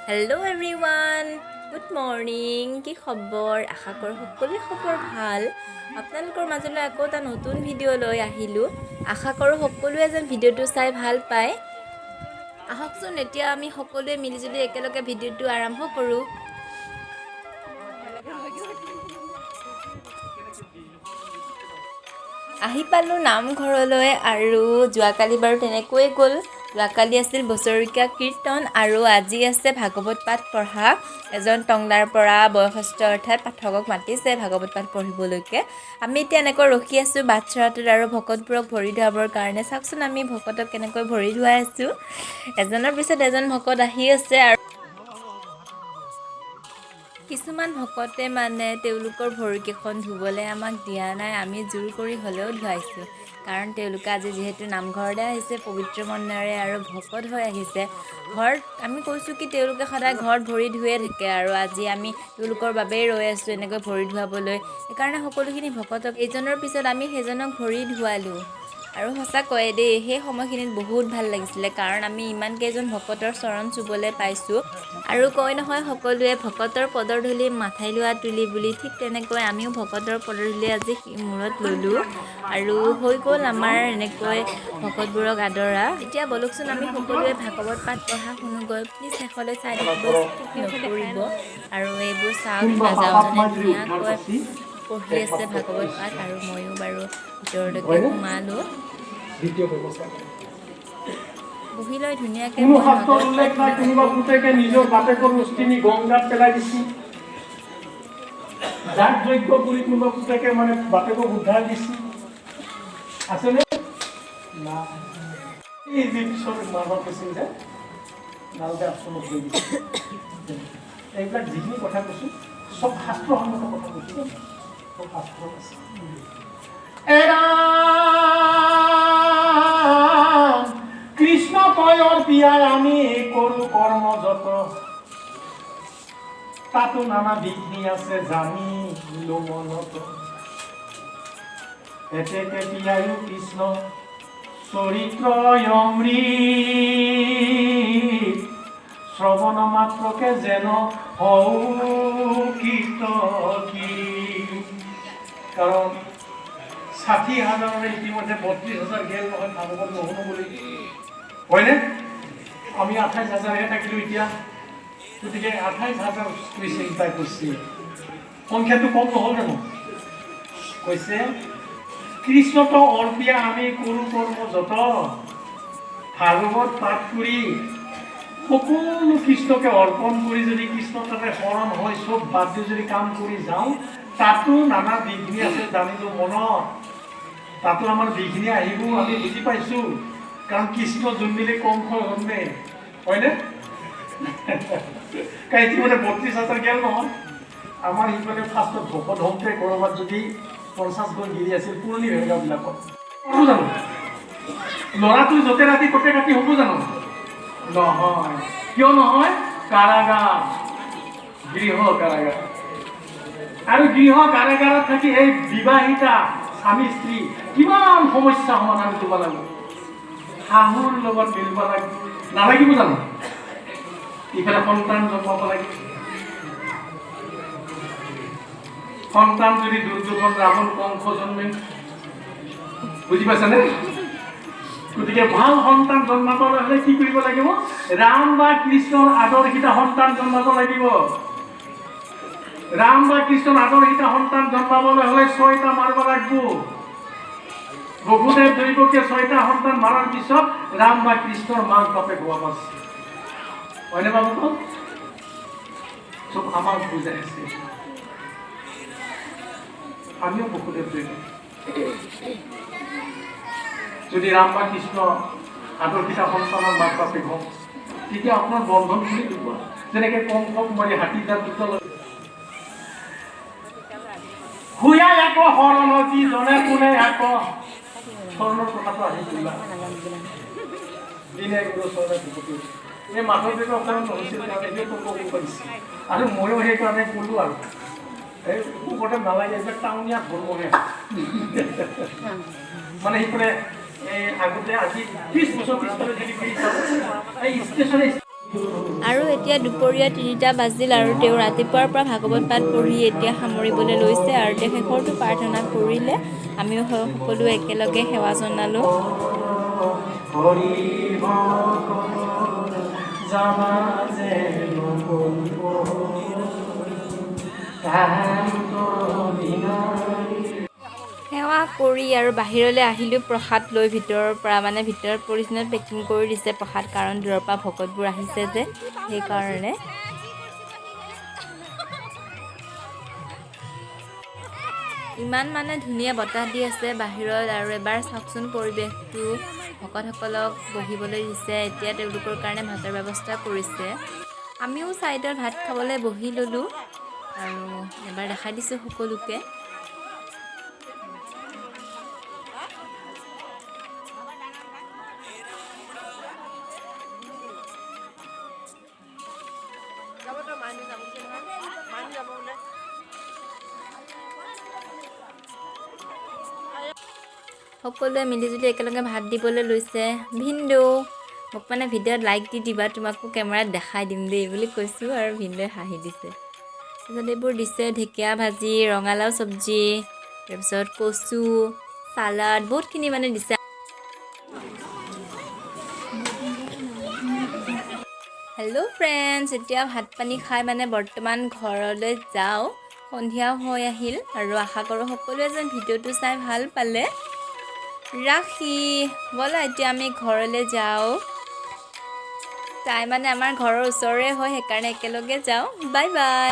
Hello' everyone, good morning. কি খবৰ? আশা কৰোঁ সকলোৰে খবৰ ভাল। আপোনালোকৰ মাজলৈ আকৌ এটা নতুন ভিডিঅ' লৈ আহিলোঁ। আশা কৰোঁ সকলোৱে যেন ভিডিঅ'টো চাই ভাল পায়। আহকচোন এতিয়া আমি সকলোৱে মিলিজুলি একেলগে ভিডিঅ'টো আৰম্ভ কৰোঁ। আহি পালোঁ নামঘৰলৈ আৰু যোৱাকালি বাৰু তেনেকৈয়ে গ'ল। যোৱাকালি আছিল বছৰেকীয়া কীৰ্তন আৰু আজি আছে ভাগৱত পাঠ পঢ়া। এজন টংলাৰ পৰা বয়সস্থ অৰ্থাৎ পাঠকক মাতিছে ভাগৱত পাঠ পঢ়িবলৈকে। আমি এতিয়া এনেকৈ ৰখি আছোঁ বাটচৰাটোত আৰু ভকতবোৰক ভৰি ধুৱাবৰ কাৰণে। চাওকচোন আমি ভকতক কেনেকৈ ভৰি ধুৱাই আছোঁ। এজনৰ পিছত এজন ভকত আহি আছে আৰু কিছুমান ভকতে মানে তেওঁলোকৰ ভৰিকেইখন ধুবলৈ আমাক দিয়া নাই। আমি জোৰ কৰি হ'লেও ধুৱাইছোঁ, কাৰণ তেওঁলোকে আজি যিহেতু নামঘৰলৈ আহিছে পবিত্ৰ মনেৰে আৰু ভকত হৈ আহিছে। ঘৰত আমি কৈছোঁ কি তেওঁলোকে সদায় ঘৰত ভৰি ধুয়ে থাকে আৰু আজি আমি তেওঁলোকৰ বাবেই ৰৈ আছোঁ এনেকৈ ভৰি ধুৱাবলৈ। সেইকাৰণে সকলোখিনি ভকতক এইজনৰ পিছত আমি সেইজনক ভৰি ধুৱালোঁ। আৰু সঁচাকৈয়ে দেই সেই সময়খিনিত বহুত ভাল লাগিছিলে, কাৰণ আমি ইমানকেইজন ভকতৰ চৰণ চুবলৈ পাইছোঁ। আৰু কয় নহয় সকলোৱে ভকতৰ পদৰ ধূলি মাথাই লোৱা তুলি বুলি, ঠিক তেনেকৈ আমিও ভকতৰ পদৰ ধূলি আজি মূৰত ল'লোঁ আৰু হৈ গ'ল আমাৰ এনেকৈ ভকতবোৰক আদৰা। এতিয়া বলকচোন আমি সকলোৱে ভাগৱত পাঠ পঢ়া শুনোগৈ। প্লিজ শেষলৈ চাই থাকিব, স্কিপ নকৰিব। আৰু এইবোৰ চাওক দাদাজনে ধুনীয়াকৈ পঢ়ি আছে ভাগৱত পাঠ আৰু ময়ো বাৰু ভিতৰলৈকে সোমালোঁ। বহি লৈ ধুনীয়াকৈ কোনো মই শাস্ত্ৰত ভাগৱত পাঠ উল্লেখ নাই শুনি কোনোবা থাকোঁ। পুতেকে নিজৰ বাপেকৰ অস্থিনি গংগাত পেলাই দিছিল। যাগ যজ্ঞ কৰি কোনোবা পুতেকে মানে বাপেকক উদ্ধাৰ দিছিল আছেনে? এই যে পিছত মানৱ আছিল যে নালগে আশ্ৰমত গৈ দিছিল। এইবিলাক যিখিনি কথা কৈছোঁ চব শাস্ত্ৰসন্মত কথা কৈছোঁ, চব শাস্ত্ৰত আছে। কৃষ্ণ কয়ৰ বিয়াই আমি কৰো কৰ্ম যত, তাতো নানা বিঘ্নি আছে জানি মনত। এতেকে বিয়ায়ো কৃষ্ণ চৰিত্ৰ অমৃত, শ্ৰৱণ মাত্ৰকে যেন হও কীৰ্তকী। কাৰণ 60,000 ইতিমধ্যে 32,000 গেল নহয় ভাগৱত নুশুনো বুলি, হয়নে? আমি 28,000হে থাকিলোঁ এতিয়া, গতিকে 28,000 চিন্তা কৰিছে, সংখ্যাটো কম নহ'ল জানো? কৈছে কৃষ্ণটো অৰ্পিয়া আমি কৰো কৰ্ম যত, ভাগৱত পাঠ কৰি সকলো কৃষ্ণকে অৰ্পণ কৰি যদি কৃষ্ণ তাতে শৰণ হৈ চব বাদ দি যদি কাম কৰি যাওঁ, তাতো নানা বিঘ্নি আছে জানিলোঁ মনত। তাতো আমাৰ বিঘ্নি আহিব আমি বুজি পাইছোঁ, কাৰণ কৃষ্ণ জন্মিলে কংস জন্মে, হয়নে? ইতিমধ্যে 32,000 গেল নহয়। আমাৰ সিফালে ফাৰ্ষ্টত ভকত হওঁতে ক'ৰবাত যদি 50 গণ গিৰি আছিল পুৰণি ভেগাবিলাকত, হ'ব জানো? ল'ৰাটো য'তে ৰাতি কটে ৰাতি হ'ব জানো? নহয়। কিয় নহয়? কাৰাগাৰ, গৃহ কাৰাগাৰ। আৰু গৃহ কাৰাগাৰত থাকি এই বিবাহিতা স্বামী স্ত্ৰী কিমান সমস্যা সমাধান কৰিব লাগিব, শাহুৰ লগত মিলিব নালাগিব জানো? ইফালে সন্তান জন্মাব লাগিব। সন্তান যদি দুৰ্যোধন ৰাৱণ কংস জন্মে, বুজি পাইছানে? গতিকে ভাল সন্তান জন্মাবলৈ হ'লে কি কৰিব লাগিব? ৰাম বা কৃষ্ণৰ আদৰ্শিতা সন্তান জন্মাব লাগিব। ৰাম বা কৃষ্ণৰ আদৰ্শিতা সন্তান জন্মাবলৈ হ'লে 6টা মাৰিব লাগিব। বসুদেৱ দৈৱকীয়ে 6টা সন্তান মাৰাৰ পিছত ৰাম বা কৃষ্ণৰ মাক বাপেক হোৱা পাইছে, হয়নে বাবু? চব আমাক বুজাই আছে। আমিও বসুদেৱ দৈৱ যদি ৰাম বা কৃষ্ণ আদৰ্শিতা সন্তানৰ মাক বাপেক হওঁ, তেতিয়া আপোনাৰ বন্ধন খুলি দিব। যেনেকে কংসক মাৰি হাতী দাঁত দুটা শুয়াই আকৌ শৰণ যিজনে কোনে আকৌ শৰণৰ কথাটো আহি দিলা দিনে গুৰু চৰণে ভুপতি। এই মাধৱদেৱে অকণমান নহৈছিল কাৰণে সেই ক'ব পাৰিছে, আৰু ময়ো সেইকাৰণে ক'লোঁ আৰু এই ওপৰতে নালাগে যে টাউনীয়া ধৰ্মহে। মানে সেইফালে এই আগতে আজি 30 বছৰ পিছফালে যদি এই ষ্টেচনে আৰু এতিয়া দুপৰীয়া 3টা বাজিল আৰু তেওঁ ৰাতিপুৱাৰ পৰা ভাগৱত পাঠ পঢ়ি এতিয়া সামৰিবলৈ লৈছে আৰু তেওঁ শেষৰটো প্ৰাৰ্থনা কৰিলে। আমিও সকলো একেলগে সেৱা জনালোঁ। সেৱা কৰি আৰু বাহিৰলৈ আহিলোঁ প্ৰসাদ লৈ ভিতৰৰ পৰা, মানে ভিতৰত পলিথিনত পেকিং কৰি দিছে প্ৰসাদ, কাৰণ দূৰৰ পৰা ভকতবোৰ আহিছে যে সেইকাৰণে। ইমান মানে ধুনীয়া বতাহ দি আছে বাহিৰত, আৰু এবাৰ চাওকচোন পৰিৱেশটো। ভকতসকলক বহিবলৈ দিছে, এতিয়া তেওঁলোকৰ কাৰণে ভাতৰ ব্যৱস্থা কৰিছে। আমিও ছাইডত ভাত খাবলৈ বহি ল'লোঁ আৰু এবাৰ দেখাই দিছোঁ সকলোকে। সকলোৱে মিলিজুলি একেলগে ভাত দিবলৈ লৈছে। ভিনদেউ মোক মানে ভিডিঅ'ত লাইক দি দিবা, তোমাকো কেমেৰাত দেখাই দিম দেই বুলি কৈছোঁ, আৰু ভিনদেউৱে হাঁহি দিছে। তাৰপিছত এইবোৰ দিছে ঢেকীয়া ভাজি, ৰঙালাও চব্জি, তাৰপিছত কচু, চালাড, বহুতখিনি মানে দিছে। হেল্ল' ফ্ৰেণ্ডছ, এতিয়া ভাত পানী খাই মানে বৰ্তমান ঘৰলৈ যাওঁ। সন্ধিয়াও হৈ আহিল আৰু আশা কৰোঁ সকলোৱে যেন ভিডিঅ'টো চাই ভাল পালে। ৰাখি ব'লা এতিয়া আমি ঘৰলৈ যাওঁ। তাই মানে আমাৰ ঘৰৰ ওচৰৰে হয়, সেইকাৰণে একেলগে যাওঁ। Bye bye.